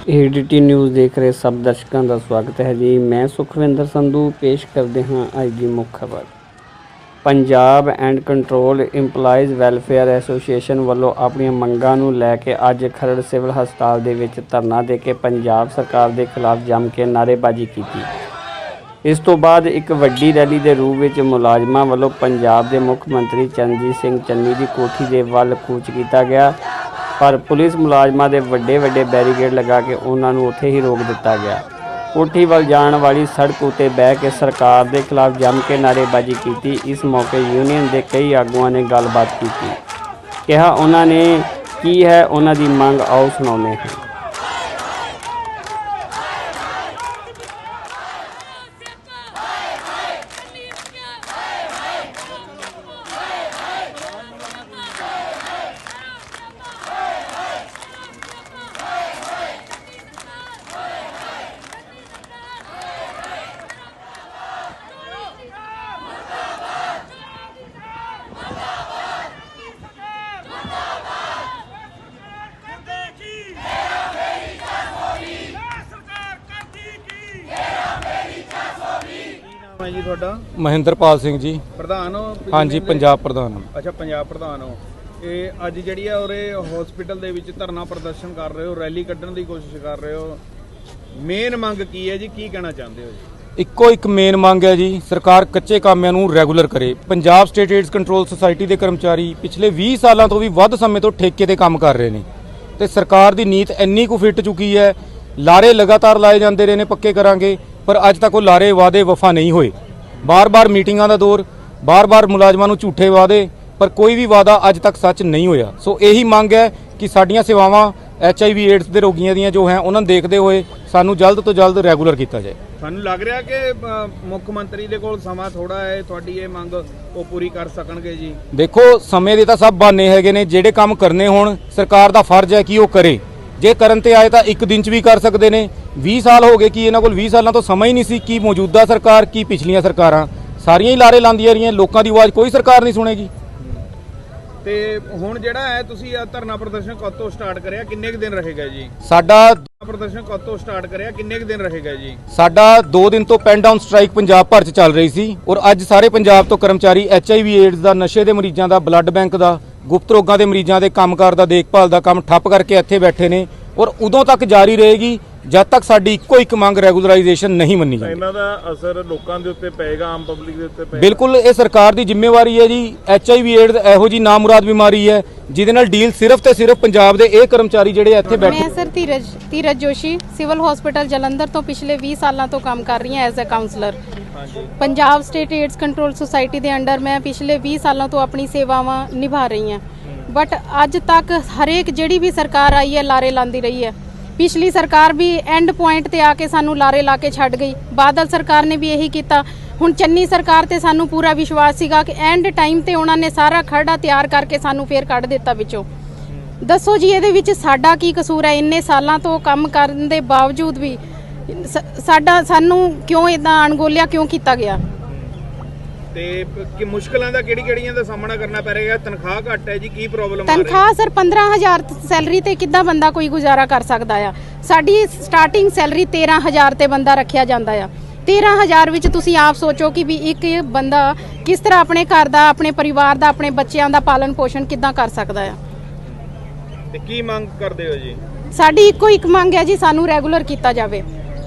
ADT news देख रहे सब दर्शकों का स्वागत है जी। मैं सुखविंदर संधू पेश करते हैं अज की मुख्य खबर। Punjab and control employees welfare association वालों अपनी मंगां नूं लैके अज खरड़ सिविल हस्पताल दे विच धरना दे के पंजाब सरकार के खिलाफ जम के नारेबाजी की। इस तो बाद एक वड्डी रैली के रूप में मुलाजमां वालों पंजाब के मुख मंत्री चरणजीत सिंह चन्नी की कोठी के वल कूच किया गया, पर पुलिस मुलाजमां दे वड्डे वड्डे बैरीकेड लगा के उन्होंने उत्थे ही रोक दिता गया। कोठी वाल जाण वाली सड़क उत्ते बह के सरकार के खिलाफ जम के नारेबाजी की। इस मौके यूनियन के कई आगुआं ने गलबात की, कहा उन्होंने की है उन्हों की मंग, आओ सुनाउने हैं। जी थोड़ा महेंद्रपाल सिंह जी प्रधान हो? हाँ जी, पंजाब प्रधान। अच्छा, पंजाब प्रधान हो। ਇਹ ਅੱਜ ਜਿਹੜੀ ਆ ਉਰੇ ਹਸਪੀਟਲ ਦੇ ਵਿੱਚ ਧਰਨਾ ਪ੍ਰਦਰਸ਼ਨ ਕਰ ਰਹੇ ਹੋ, ਰੈਲੀ ਕੱਢਣ ਦੀ ਕੋਸ਼ਿਸ਼ ਕਰ ਰਹੇ ਹੋ, ਮੇਨ ਮੰਗ ਕੀ ਹੈ ਜੀ, ਕੀ ਕਹਿਣਾ ਚਾਹੁੰਦੇ ਹੋ ਜੀ? ਇੱਕੋ ਇੱਕ ਮੇਨ ਮੰਗ ਹੈ ਜੀ, ਸਰਕਾਰ ਕੱਚੇ ਕਾਮਿਆਂ ਨੂੰ ਰੈਗੂਲਰ ਕਰੇ। Punjab state AIDS control society ਦੇ ਕਰਮਚਾਰੀ ਪਿਛਲੇ 20 ਸਾਲਾਂ ਤੋਂ ਵੀ ਵੱਧ ਸਮੇਂ ਤੋਂ ਠੇਕੇ ਤੇ ਕੰਮ ਕਰ ਰਹੇ ਨੇ ਤੇ ਸਰਕਾਰ ਦੀ ਨੀਤ ਇੰਨੀ ਕੁ ਫਿੱਟ ਚੁੱਕੀ ਹੈ, ਲਾਰੇ ਲਗਾਤਾਰ ਲਾਏ ਜਾਂਦੇ ਰਹੇ ਨੇ ਪੱਕੇ ਕਰਾਂਗੇ, ਪਰ ਅੱਜ ਤੱਕ ਉਹ ਲਾਰੇ ਵਾਅਦੇ ਵਫਾ ਨਹੀਂ ਹੋਏ। ਬਾਰ-ਬਾਰ ਮੀਟਿੰਗਾਂ ਦਾ ਦੌਰ, ਬਾਰ-ਬਾਰ ਮੁਲਾਜ਼ਮਾਂ ਨੂੰ ਝੂਠੇ ਵਾਅਦੇ, ਪਰ ਕੋਈ ਵੀ ਵਾਅਦਾ ਅੱਜ ਤੱਕ ਸੱਚ ਨਹੀਂ ਹੋਇਆ। ਸੋ ਇਹੀ ਮੰਗ ਹੈ ਕਿ ਸਾਡੀਆਂ ਸੇਵਾਵਾਂ HIV ਏਡਜ਼ ਦੇ ਰੋਗੀਆਂ ਦੀਆਂ ਜੋ ਹੈ ਉਹਨਾਂ ਨੂੰ ਦੇਖਦੇ ਹੋਏ ਸਾਨੂੰ ਜਲਦ ਤੋਂ ਜਲਦ ਰੈਗੂਲਰ ਕੀਤਾ ਜਾਏ। ਸਾਨੂੰ ਲੱਗ ਰਿਹਾ ਕਿ ਮੁੱਖ ਮੰਤਰੀ ਦੇ ਕੋਲ ਸਮਾਂ ਥੋੜਾ ਹੈ, ਤੁਹਾਡੀ ਇਹ ਮੰਗ ਉਹ ਪੂਰੀ ਕਰ ਸਕਣਗੇ ਜੀ? ਦੇਖੋ, ਸਮੇਂ ਦੇ ਤਾਂ ਸਭ ਬਹਾਨੇ ਹੈਗੇ ਨੇ, ਜਿਹੜੇ ਕੰਮ ਕਰਨੇ ਹੋਣ ਸਰਕਾਰ ਦਾ ਫਰਜ਼ ਹੈ ਕਿ ਉਹ ਕਰੇ। ਜੇ ਕਰਨ ਤੇ ਆਏ ਤਾਂ ਇੱਕ ਦਿਨ 'ਚ ਵੀ ਕਰ ਸਕਦੇ ਨੇ। 20 ਸਾਲ ਹੋ ਗਏ ਕਿ ਇਹਨਾਂ ਕੋਲ 20 ਸਾਲਾਂ ਤੋਂ ਸਮਾਂ ਹੀ ਨਹੀਂ ਸੀ ਕਿ ਮੌਜੂਦਾ ਸਰਕਾਰ ਕੀ ਪਿਛਲੀਆਂ ਸਰਕਾਰਾਂ ਸਾਰੀਆਂ ਹੀ ਲਾਰੇ ਲਾਉਂਦੀਆਂ ਰਹੀਆਂ, ਲੋਕਾਂ ਦੀ ਆਵਾਜ਼ ਕੋਈ ਸਰਕਾਰ ਨਹੀਂ ਸੁਣੇਗੀ। ਤੇ ਹੁਣ ਜਿਹੜਾ ਹੈ ਤੁਸੀਂ ਇਹ ਧਰਨਾ ਪ੍ਰਦਰਸ਼ਨ ਕਦ ਤੋਂ ਸਟਾਰਟ ਕਰਿਆ, ਕਿੰਨੇ ਕੁ ਦਿਨ ਰਹੇਗਾ ਜੀ? ਸਾਡਾ ਪ੍ਰਦਰਸ਼ਨ ਕਦ ਤੋਂ ਸਟਾਰਟ ਕਰਿਆ, ਕਿੰਨੇ ਕੁ ਦਿਨ ਰਹੇਗਾ ਜੀ? ਸਾਡਾ 2 ਦਿਨ ਤੋਂ ਪੈਨ ਡਾਊਨ ਸਟ੍ਰਾਈਕ ਪੰਜਾਬ ਭਰ 'ਚ ਚੱਲ ਰਹੀ ਸੀ ਔਰ ਅੱਜ ਸਾਰੇ ਪੰਜਾਬ ਤੋਂ ਕਰਮਚਾਰੀ HIV ਏਡਜ਼ ਦਾ, ਨਸ਼ੇ ਦੇ ਮਰੀਜ਼ਾਂ ਦਾ, ਬਲੱਡ ਬੈਂਕ ਦਾ, ਗੁਪਤ ਰੋਗਾਂ ਦੇ ਮਰੀਜ਼ਾਂ ਦੇ ਕੰਮਕਾਰ ਦਾ, ਦੇਖਭਾਲ ਦਾ ਕੰਮ ਠੱਪ ਕਰਕੇ ਇੱਥੇ ਬੈਠੇ ਨੇ ਔਰ ਉਦੋਂ ਤੱਕ ਜਾਰੀ ਰਹੇਗੀ ਜਦ ਤੱਕ ਸਾਡੀ ਇੱਕੋ ਇੱਕ ਮੰਗ ਰੈਗੂਲਰਾਈਜੇਸ਼ਨ ਨਹੀਂ ਮੰਨੀ ਜਾਂਦੀ। ਇਹਨਾਂ ਦਾ ਅਸਰ ਲੋਕਾਂ ਦੇ ਉੱਤੇ ਪਏਗਾ, ਆਮ ਪਬਲਿਕ ਦੇ ਉੱਤੇ ਪਏਗਾ? ਬਿਲਕੁਲ, ਇਹ ਸਰਕਾਰ ਦੀ ਜ਼ਿੰਮੇਵਾਰੀ ਹੈ ਜੀ। HIV ਏਡਜ਼ ਇਹੋ ਜੀ ਨਾਮੁਰਾਦ ਬਿਮਾਰੀ ਹੈ ਜਿਹਦੇ ਨਾਲ ਡੀਲ ਸਿਰਫ ਤੇ ਸਿਰਫ ਪੰਜਾਬ ਦੇ ਇਹ ਕਰਮਚਾਰੀ ਜਿਹੜੇ ਇੱਥੇ ਬੈਠੇ। ਮੈਂ sir Dheeraj Joshi civil hospital Jalandhar ਤੋਂ ਪਿਛਲੇ 20 ਸਾਲਾਂ ਤੋਂ ਕੰਮ ਕਰ ਰਹੀ ਹਾਂ as a counsellor. Punjab state AIDS control society ਦੇ ਅੰਡਰ ਮੈਂ ਪਿਛਲੇ 20 ਸਾਲਾਂ ਤੋਂ ਆਪਣੀ ਸੇਵਾਵਾਂ ਨਿਭਾ ਰਹੀ ਹਾਂ, ਬਟ ਅੱਜ ਤੱਕ ਹਰੇਕ ਜਿਹੜੀ ਵੀ ਸਰਕਾਰ ਆਈ ਹੈ ਲਾਰੇ ਲਾਂਦੀ ਰਹੀ ਹੈ। ਪਿਛਲੀ ਸਰਕਾਰ ਵੀ ਐਂਡ ਪੁਆਇੰਟ ਤੇ ਆ ਕੇ ਸਾਨੂੰ ਲਾਰੇ ਲਾ ਕੇ ਛੱਡ ਗਈ, ਬਾਦਲ ਸਰਕਾਰ ਨੇ ਵੀ ਇਹੀ ਕੀਤਾ। ਹੁਣ ਚੰਨੀ ਸਰਕਾਰ ਤੇ ਸਾਨੂੰ ਪੂਰਾ ਵਿਸ਼ਵਾਸ ਸੀਗਾ ਕਿ ਐਂਡ ਟਾਈਮ ਤੇ ਉਹਨਾਂ ਨੇ ਸਾਰਾ ਖਰੜਾ ਤਿਆਰ ਕਰਕੇ ਸਾਨੂੰ ਫੇਰ ਕੱਢ ਦਿੱਤਾ ਵਿੱਚੋਂ। ਦੱਸੋ ਜੀ ਇਹਦੇ ਵਿੱਚ ਸਾਡਾ ਕੀ ਕਸੂਰ ਹੈ? ਇੰਨੇ ਸਾਲਾਂ ਤੋਂ ਕੰਮ ਕਰਨ ਦੇ ਬਾਵਜੂਦ ਵੀ ਸਾਨੂੰ ਕਿਉਂ ਇਦਾਂ ਅਣਗੌਲਿਆ ਕਿਉਂ ਕੀਤਾ ਗਿਆ? ਤੇ ਕਿ ਮੁਸ਼ਕਲਾਂ ਦਾ ਕਿਹੜੀਆਂ ਦਾ ਸਾਹਮਣਾ ਕਰਨਾ ਪੈ ਰਿਹਾ? ਤਨਖਾਹ ਘੱਟ ਹੈ ਜੀ, ਕੀ ਪ੍ਰੋਬਲਮ ਆ ਰਹੀ? ਤਨਖਾਹ ਸਰ 15,000 ਸੈਲਰੀ ਤੇ ਕਿੱਦਾਂ ਬੰਦਾ ਕੋਈ ਗੁਜ਼ਾਰਾ ਕਰ ਸਕਦਾ ਆ? ਸਾਡੀ ਸਟਾਰਟਿੰਗ ਸੈਲਰੀ 13,000 ਤੇ ਬੰਦਾ ਰੱਖਿਆ ਜਾਂਦਾ ਆ। 13,000 ਵਿੱਚ ਤੁਸੀਂ ਆਪ ਸੋਚੋ ਕਿ ਵੀ ਇੱਕ ਬੰਦਾ ਕਿਸ ਤਰ੍ਹਾਂ ਆਪਣੇ ਘਰ ਦਾ, ਆਪਣੇ ਪਰਿਵਾਰ ਦਾ, ਆਪਣੇ ਬੱਚਿਆਂ ਦਾ ਪਾਲਣ ਪੋਸ਼ਣ ਕਿੱਦਾਂ ਕਰ ਸਕਦਾ ਆ? ਤੇ ਕੀ ਮੰਗ ਕਰਦੇ ਹੋ ਜੀ? ਸਾਡੀ ਇੱਕੋ ਇੱਕ ਮੰਗ ਹੈ ਜੀ, ਸਾਨੂੰ ਰੈਗੂਲਰ ਕੀਤਾ ਜਾਵੇ।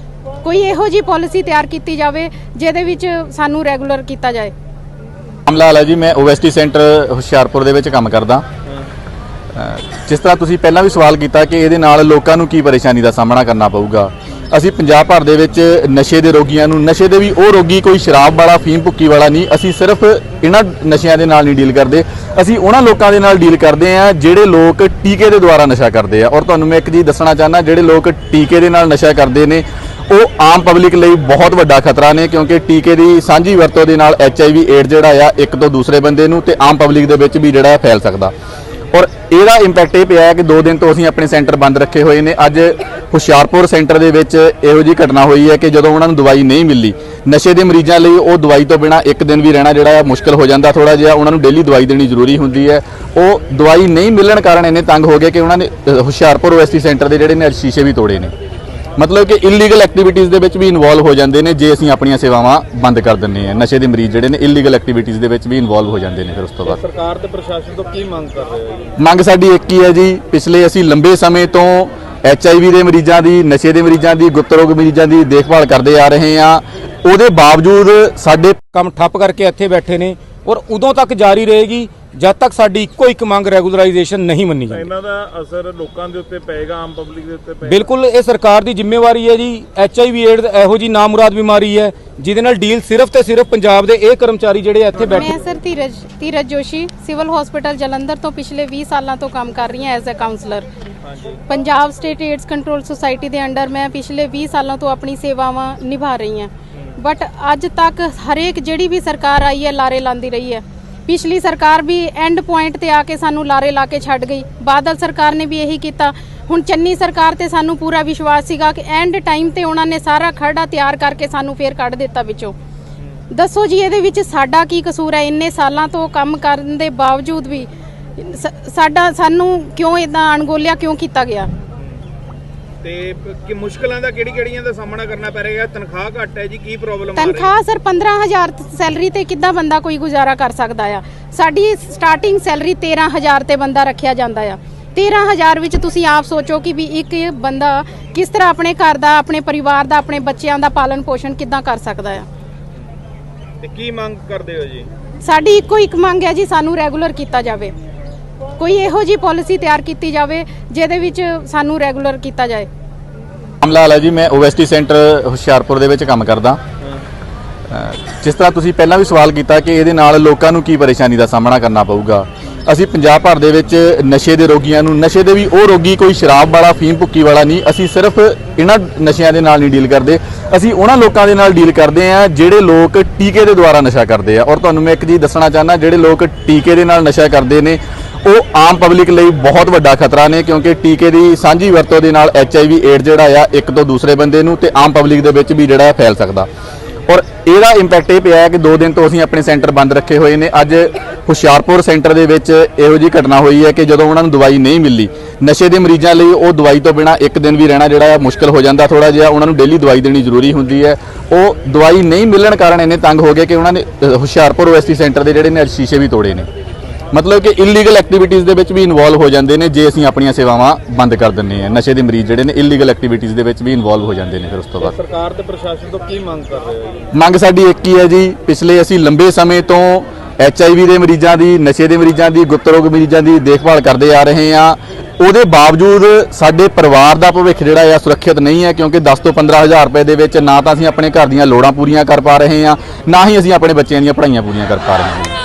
ਕੋਈ ਇਹੋ ਜੀ ਪਾਲਿਸੀ ਤਿਆਰ ਕੀਤੀ ਜਾਵੇ ਜਿਹਦੇ ਵਿੱਚ ਸਾਨੂੰ ਰੈਗੂਲਰ ਕੀਤਾ ਜਾਏ। ਰਾਮਲਾਲ ਹੈ ਜੀ, ਮੈਂ OST ਸੈਂਟਰ ਹੁਸ਼ਿਆਰਪੁਰ ਦੇ ਵਿੱਚ ਕੰਮ ਕਰਦਾ। ਜਿਸ ਤਰ੍ਹਾਂ ਤੁਸੀਂ ਪਹਿਲਾਂ ਵੀ ਸਵਾਲ ਕੀਤਾ ਕਿ ਇਹਦੇ ਨਾਲ ਲੋਕਾਂ ਨੂੰ ਕੀ ਪਰੇਸ਼ਾਨੀ ਦਾ ਸਾਹਮਣਾ ਕਰਨਾ ਪਊਗਾ, ਅਸੀਂ ਪੰਜਾਬ ਭਰ ਦੇ ਵਿੱਚ ਨਸ਼ੇ ਦੇ ਰੋਗੀਆਂ ਨੂੰ, ਨਸ਼ੇ ਦੇ ਵੀ ਉਹ ਰੋਗੀ ਕੋਈ ਸ਼ਰਾਬ ਵਾਲਾ, ਫੀਮ ਭੁੱਕੀ ਵਾਲਾ ਨਹੀਂ, ਅਸੀਂ ਸਿਰਫ ਇਹਨਾਂ ਨਸ਼ਿਆਂ ਦੇ ਨਾਲ ਨਹੀਂ ਡੀਲ ਕਰਦੇ, ਅਸੀਂ ਉਹਨਾਂ ਲੋਕਾਂ ਦੇ ਨਾਲ ਡੀਲ ਕਰਦੇ ਹਾਂ ਜਿਹੜੇ ਲੋਕ ਟੀਕੇ ਦੇ ਦੁਆਰਾ ਨਸ਼ਾ ਕਰਦੇ ਆ। ਔਰ ਤੁਹਾਨੂੰ ਮੈਂ ਇੱਕ ਚੀਜ਼ ਦੱਸਣਾ ਚਾਹੁੰਦਾ, ਜਿਹੜੇ ਲੋਕ ਟੀਕੇ ਦੇ ਨਾਲ ਨਸ਼ਾ ਕਰਦੇ ਨੇ ਉਹ ਆਮ ਪਬਲਿਕ ਲਈ ਬਹੁਤ ਵੱਡਾ ਖਤਰਾ ਨੇ, ਕਿਉਂਕਿ ਟੀਕੇ ਦੀ ਸਾਂਝੀ ਵਰਤੋਂ ਦੇ ਨਾਲ HIV ਏਡ ਜਿਹੜਾ ਆ ਇੱਕ ਤੋਂ ਦੂਸਰੇ ਬੰਦੇ ਨੂੰ ਤੇ ਆਮ ਪਬਲਿਕ ਦੇ ਵਿੱਚ ਵੀ ਜਿਹੜਾ ਫੈਲ ਸਕਦਾ। ਔਰ ਇਹਦਾ ਇੰਪੈਕਟ ਇਹ ਪਿਆ ਕਿ 2 ਦਿਨ ਤੋਂ ਅਸੀਂ ਆਪਣੇ ਸੈਂਟਰ ਬੰਦ ਰੱਖੇ ਹੋਏ ਨੇ। ਅੱਜ ਹੁਸ਼ਿਆਰਪੁਰ ਸੈਂਟਰ ਦੇ ਵਿੱਚ ਇਹੋ ਜਿਹੀ ਘਟਨਾ ਹੋਈ ਹੈ ਕਿ ਜਦੋਂ ਉਹਨਾਂ ਨੂੰ ਦਵਾਈ ਨਹੀਂ ਮਿਲੀ, ਨਸ਼ੇ ਦੇ ਮਰੀਜ਼ਾਂ ਲਈ ਉਹ ਦਵਾਈ ਤੋਂ ਬਿਨਾਂ ਇੱਕ ਦਿਨ ਵੀ ਰਹਿਣਾ ਜਿਹੜਾ ਮੁਸ਼ਕਲ ਹੋ ਜਾਂਦਾ ਥੋੜਾ ਜਿਹਾ। ਉਹਨਾਂ ਨੂੰ ਡੇਲੀ ਦਵਾਈ ਦੇਣੀ ਜ਼ਰੂਰੀ ਹੁੰਦੀ ਹੈ। ਉਹ ਦਵਾਈ ਨਹੀਂ ਮਿਲਣ ਕਾਰਨ ਇੰਨੇ ਤੰਗ ਹੋ ਗਏ ਕਿ ਉਹਨਾਂ ਨੇ ਹੁਸ਼ਿਆਰਪੁਰ OST ਸੈਂਟਰ ਦੇ ਜਿਹੜੇ ਨੇ ਸ਼ੀਸ਼ੇ ਵੀ ਤੋੜੇ ਨੇ। ਮਤਲਬ ਕਿ ਇਲੀਗਲ ਐਕਟੀਵਿਟੀਜ਼ ਦੇ ਵਿੱਚ ਵੀ ਇਨਵੋਲਵ ਹੋ ਜਾਂਦੇ ਨੇ ਜੇ ਅਸੀਂ ਆਪਣੀਆਂ ਸੇਵਾਵਾਂ ਬੰਦ ਕਰ ਦਿੰਦੇ ਹਾਂ। ਨਸ਼ੇ ਦੇ ਮਰੀਜ਼ ਜਿਹੜੇ ਨੇ ਇਲੀਗਲ ਐਕਟੀਵਿਟੀਜ਼ ਦੇ ਵਿੱਚ ਵੀ ਇਨਵੋਲਵ ਹੋ ਜਾਂਦੇ ਨੇ ਫਿਰ ਉਸ ਤੋਂ ਬਾਅਦ। ਸਰਕਾਰ ਤੇ ਪ੍ਰਸ਼ਾਸਨ ਤੋਂ ਕੀ ਮੰਗ ਕਰ ਰਹੇ ਹੋ ਜੀ? ਮੰਗ ਸਾਡੀ ਇੱਕ ਹੀ ਹੈ ਜੀ, ਪਿਛਲੇ ਅਸੀਂ ਲੰਬੇ ਸਮੇਂ ਤੋਂ HIV ਦੇ ਮਰੀਜ਼ਾਂ ਦੀ, ਨਸ਼ੇ ਦੇ ਮਰੀਜ਼ਾਂ ਦੀ, ਗੁਪਤ ਰੋਗ ਮਰੀਜ਼ਾਂ ਦੀ ਦੇਖਭਾਲ ਕਰਦੇ ਆ ਰਹੇ ਹਾਂ। ਉਹਦੇ ਬਾਵਜੂਦ ਸਾਡੇ ਕੰਮ ਠੱਪ ਕਰਕੇ ਇੱਥੇ ਬੈਠੇ ਨੇ ਔਰ ਉਦੋਂ ਤੱਕ ਜਾਰੀ ਰਹੇਗੀ ਜਦ ਤੱਕ ਸਾਡੀ ਇੱਕੋ ਇੱਕ ਮੰਗ ਰੈਗੂਲਰਾਈਜੇਸ਼ਨ ਨਹੀਂ ਮੰਨੀ ਜਾਂਦੀ। ਇਹਨਾਂ ਦਾ ਅਸਰ ਲੋਕਾਂ ਦੇ ਉੱਤੇ ਪਏਗਾ, ਆਮ ਪਬਲਿਕ ਦੇ ਉੱਤੇ ਪਏਗਾ। ਬਿਲਕੁਲ ਇਹ ਸਰਕਾਰ ਦੀ ਜ਼ਿੰਮੇਵਾਰੀ ਹੈ ਜੀ। HIV ਏਡਜ਼ ਇਹੋ ਜੀ ਨਾਮੁਰਾਦ ਬਿਮਾਰੀ ਹੈ ਜਿਹਦੇ ਨਾਲ ਡੀਲ ਸਿਰਫ ਤੇ ਸਿਰਫ ਪੰਜਾਬ ਦੇ ਇਹ ਕਰਮਚਾਰੀ ਜਿਹੜੇ ਇੱਥੇ ਬੈਠੇ। ਮੈਂ sir Dheeraj Joshi civil hospital Jalandhar ਤੋਂ ਪਿਛਲੇ 20 ਸਾਲਾਂ ਤੋਂ ਕੰਮ ਕਰ ਰਹੀ ਹਾਂ as a counsellor. Punjab state AIDS control society ਦੇ ਅੰਡਰ ਮੈਂ ਪਿਛਲੇ 20 ਸਾਲਾਂ ਤੋਂ ਆਪਣੀ ਸੇਵਾਵਾਂ ਨਿਭਾ ਰਹੀ ਹਾਂ। ਬਟ ਅੱਜ ਤੱਕ ਹਰੇਕ ਜਿਹੜੀ ਵੀ ਸਰਕਾਰ ਆਈ ਹੈ ਲਾਰੇ ਲਾਂਦੀ ਰਹੀ ਹੈ। ਪਿਛਲੀ ਸਰਕਾਰ ਵੀ ਐਂਡ ਪੁਆਇੰਟ ਤੇ ਆ ਕੇ ਸਾਨੂੰ ਲਾਰੇ ਲਾ ਕੇ ਛੱਡ ਗਈ। ਬਾਦਲ ਸਰਕਾਰ ਨੇ ਵੀ ਇਹੀ ਕੀਤਾ। ਹੁਣ ਚੰਨੀ ਸਰਕਾਰ ਤੇ ਸਾਨੂੰ ਪੂਰਾ ਵਿਸ਼ਵਾਸ ਸੀਗਾ ਕਿ ਐਂਡ ਟਾਈਮ ਤੇ ਉਹਨਾਂ ਨੇ ਸਾਰਾ ਖਰੜਾ ਤਿਆਰ ਕਰਕੇ ਸਾਨੂੰ ਫੇਰ ਕੱਢ ਦਿੱਤਾ ਵਿੱਚੋਂ। ਦੱਸੋ ਜੀ ਇਹਦੇ ਵਿੱਚ ਸਾਡਾ ਕੀ ਕਸੂਰ ਹੈ? ਇੰਨੇ ਸਾਲਾਂ ਤੋਂ ਕੰਮ ਕਰਨ ਦੇ ਬਾਵਜੂਦ ਵੀ ਸਾਨੂੰ ਕਿਉਂ ਇਦਾਂ ਅਣਗੌਲਿਆ ਕਿਉਂ ਕੀਤਾ ਗਿਆ? ਤੇ ਕਿ ਮੁਸ਼ਕਲਾਂ ਦਾ ਕਿਹੜੀਆਂ ਦਾ ਸਾਹਮਣਾ ਕਰਨਾ ਪੈ ਰਿਹਾ? ਤਨਖਾਹ ਘੱਟ ਹੈ ਜੀ, ਕੀ ਪ੍ਰੋਬਲਮ ਆ ਰਹੀ? ਤਨਖਾਹ ਸਰ 15000 ਸੈਲਰੀ ਤੇ ਕਿੱਦਾਂ ਬੰਦਾ ਕੋਈ ਗੁਜ਼ਾਰਾ ਕਰ ਸਕਦਾ ਆ? ਸਾਡੀ ਸਟਾਰਟਿੰਗ ਸੈਲਰੀ 13000 ਤੇ ਬੰਦਾ ਰੱਖਿਆ ਜਾਂਦਾ ਆ। 13000 ਵਿੱਚ ਤੁਸੀਂ ਆਪ ਸੋਚੋ ਕਿ ਵੀ ਇੱਕ ਬੰਦਾ ਕਿਸ ਤਰ੍ਹਾਂ ਆਪਣੇ ਘਰ ਦਾ, ਆਪਣੇ ਪਰਿਵਾਰ ਦਾ, ਆਪਣੇ ਬੱਚਿਆਂ ਦਾ ਪਾਲਣ ਪੋਸ਼ਣ ਕਿੱਦਾਂ ਕਰ ਸਕਦਾ ਆ? ਤੇ ਕੀ ਮੰਗ ਕਰਦੇ ਹੋ ਜੀ? ਸਾਡੀ ਇੱਕੋ ਇੱਕ ਮੰਗ ਹੈ ਜੀ, ਸਾਨੂੰ ਰੈਗੂਲਰ ਕੀਤਾ ਜਾਵੇ। ਕੋਈ ਇਹੋ ਜੀ ਪਾਲਿਸੀ ਤਿਆਰ ਕੀਤੀ ਜਾਵੇ ਜਿਹਦੇ ਵਿੱਚ ਸਾਨੂੰ ਰੈਗੂਲਰ ਕੀਤਾ ਜਾਏ। ਮਾਮਲਾ ਹੈ ਜੀ, ਮੈਂ OST ਸੈਂਟਰ ਹੁਸ਼ਿਆਰਪੁਰ ਦੇ ਵਿੱਚ ਕੰਮ ਕਰਦਾ। ਜਿਸ ਤਰ੍ਹਾਂ ਤੁਸੀਂ ਪਹਿਲਾਂ ਵੀ ਸਵਾਲ ਕੀਤਾ ਕਿ ਇਹਦੇ ਨਾਲ ਲੋਕਾਂ ਨੂੰ ਕੀ ਪਰੇਸ਼ਾਨੀ ਦਾ ਸਾਹਮਣਾ ਕਰਨਾ ਪਊਗਾ, ਅਸੀਂ ਪੰਜਾਬ ਭਰ ਦੇ ਵਿੱਚ ਨਸ਼ੇ ਦੇ ਰੋਗੀਆਂ ਨੂੰ, ਨਸ਼ੇ ਦੇ ਵੀ ਉਹ ਰੋਗੀ ਕੋਈ ਸ਼ਰਾਬ ਵਾਲਾ, ਫੀਮ ਭੁੱਕੀ ਵਾਲਾ ਨਹੀਂ, ਅਸੀਂ ਸਿਰਫ ਇਹਨਾਂ ਨਸ਼ਿਆਂ ਦੇ ਨਾਲ ਨਹੀਂ ਡੀਲ ਕਰਦੇ, ਅਸੀਂ ਉਹਨਾਂ ਲੋਕਾਂ ਦੇ ਨਾਲ ਡੀਲ ਕਰਦੇ ਹਾਂ ਜਿਹੜੇ ਲੋਕ ਟੀਕੇ ਦੇ ਦੁਆਰਾ ਨਸ਼ਾ ਕਰਦੇ ਆ। ਔਰ ਤੁਹਾਨੂੰ ਮੈਂ ਇੱਕ ਚੀਜ਼ ਦੱਸਣਾ ਚਾਹੁੰਦਾ, ਜਿਹੜੇ ਲੋਕ ਟੀਕੇ ਦੇ ਨਾਲ ਨਸ਼ਾ ਕਰਦੇ ਨੇ ਉਹ ਆਮ ਪਬਲਿਕ ਲਈ ਬਹੁਤ ਵੱਡਾ ਖਤਰਾ ਨੇ, ਕਿਉਂਕਿ ਟੀਕੇ ਦੀ ਸਾਂਝੀ ਵਰਤੋਂ ਦੇ ਨਾਲ HIV ਏਡ ਜਿਹੜਾ ਆ ਇੱਕ ਤੋਂ ਦੂਸਰੇ ਬੰਦੇ ਨੂੰ ਤੇ ਆਮ ਪਬਲਿਕ ਦੇ ਵਿੱਚ ਵੀ ਜਿਹੜਾ ਫੈਲ ਸਕਦਾ। ਔਰ ਇਹਦਾ ਇੰਪੈਕਟ ਇਹ ਪਿਆ ਹੈ ਕਿ 2 ਦਿਨ ਤੋਂ ਅਸੀਂ ਆਪਣੇ ਸੈਂਟਰ ਬੰਦ ਰੱਖੇ ਹੋਏ ਨੇ। ਅੱਜ ਹੁਸ਼ਿਆਰਪੁਰ ਸੈਂਟਰ ਦੇ ਵਿੱਚ ਇਹੋ ਜਿਹੀ ਘਟਨਾ ਹੋਈ ਹੈ ਕਿ ਜਦੋਂ ਉਹਨਾਂ ਨੂੰ ਦਵਾਈ ਨਹੀਂ ਮਿਲੀ, ਨਸ਼ੇ ਦੇ ਮਰੀਜ਼ਾਂ ਲਈ ਉਹ ਦਵਾਈ ਤੋਂ ਬਿਨਾਂ ਇੱਕ ਦਿਨ ਵੀ ਰਹਿਣਾ ਜਿਹੜਾ ਮੁਸ਼ਕਲ ਹੋ ਜਾਂਦਾ ਥੋੜਾ ਜਿਹਾ। ਉਹਨਾਂ ਨੂੰ ਡੇਲੀ ਦਵਾਈ ਦੇਣੀ ਜ਼ਰੂਰੀ ਹੁੰਦੀ ਹੈ। ਉਹ ਦਵਾਈ ਨਹੀਂ ਮਿਲਣ ਕਾਰਨ ਇੰਨੇ ਤੰਗ ਹੋ ਗਏ ਕਿ ਉਹਨਾਂ ਨੇ ਹੁਸ਼ਿਆਰਪੁਰ OST ਸੈਂਟਰ ਦੇ ਜਿਹੜੇ ਨੇ ਸ਼ੀਸ਼ੇ ਵੀ ਤੋੜੇ ਨੇ। ਮਤਲਬ ਕਿ ਇਲੀਗਲ ਐਕਟੀਵਿਟੀਜ਼ ਦੇ ਵਿੱਚ ਵੀ ਇਨਵੋਲਵ ਹੋ ਜਾਂਦੇ ਨੇ ਜੇ ਅਸੀਂ ਆਪਣੀਆਂ ਸੇਵਾਵਾਂ ਬੰਦ ਕਰ ਦਿੰਦੇ ਹਾਂ। ਨਸ਼ੇ ਦੇ ਮਰੀਜ਼ ਜਿਹੜੇ ਨੇ ਇਲੀਗਲ ਐਕਟੀਵਿਟੀਜ਼ ਦੇ ਵਿੱਚ ਵੀ ਇਨਵੋਲਵ ਹੋ ਜਾਂਦੇ ਨੇ ਫਿਰ ਉਸ ਤੋਂ ਬਾਅਦ। ਸਰਕਾਰ ਤੇ ਪ੍ਰਸ਼ਾਸਨ ਤੋਂ ਕੀ ਮੰਗ ਕਰ ਰਹੇ ਹੋ ਜੀ? ਮੰਗ ਸਾਡੀ ਇੱਕ ਹੀ ਹੈ ਜੀ, ਪਿਛਲੇ ਅਸੀਂ ਲੰਬੇ ਸਮੇਂ ਤੋਂ HIV ਦੇ ਮਰੀਜ਼ਾਂ ਦੀ, ਨਸ਼ੇ ਦੇ ਮਰੀਜ਼ਾਂ ਦੀ, ਗੁਪਤ ਰੋਗ ਮਰੀਜ਼ਾਂ ਦੀ ਦੇਖਭਾਲ ਕਰਦੇ ਆ ਰਹੇ ਹਾਂ। ਉਹਦੇ ਬਾਵਜੂਦ ਸਾਡੇ ਪਰਿਵਾਰ ਦਾ ਭਵਿੱਖ ਜਿਹੜਾ ਆ ਸੁਰੱਖਿਅਤ ਨਹੀਂ ਹੈ, ਕਿਉਂਕਿ 10 ਤੋਂ 15000 ਰੁਪਏ ਦੇ ਵਿੱਚ ਨਾ ਤਾਂ ਅਸੀਂ ਆਪਣੇ ਘਰ ਦੀਆਂ ਲੋੜਾਂ ਪੂਰੀਆਂ ਕਰ ਪਾ ਰਹੇ ਹਾਂ, ਨਾ ਹੀ ਅਸੀਂ ਆਪਣੇ ਬੱਚਿਆਂ ਦੀਆਂ ਪੜ੍ਹਾਈਆਂ ਪੂਰੀਆਂ ਕਰ ਪਾ ਰਹੇ ਹਾਂ।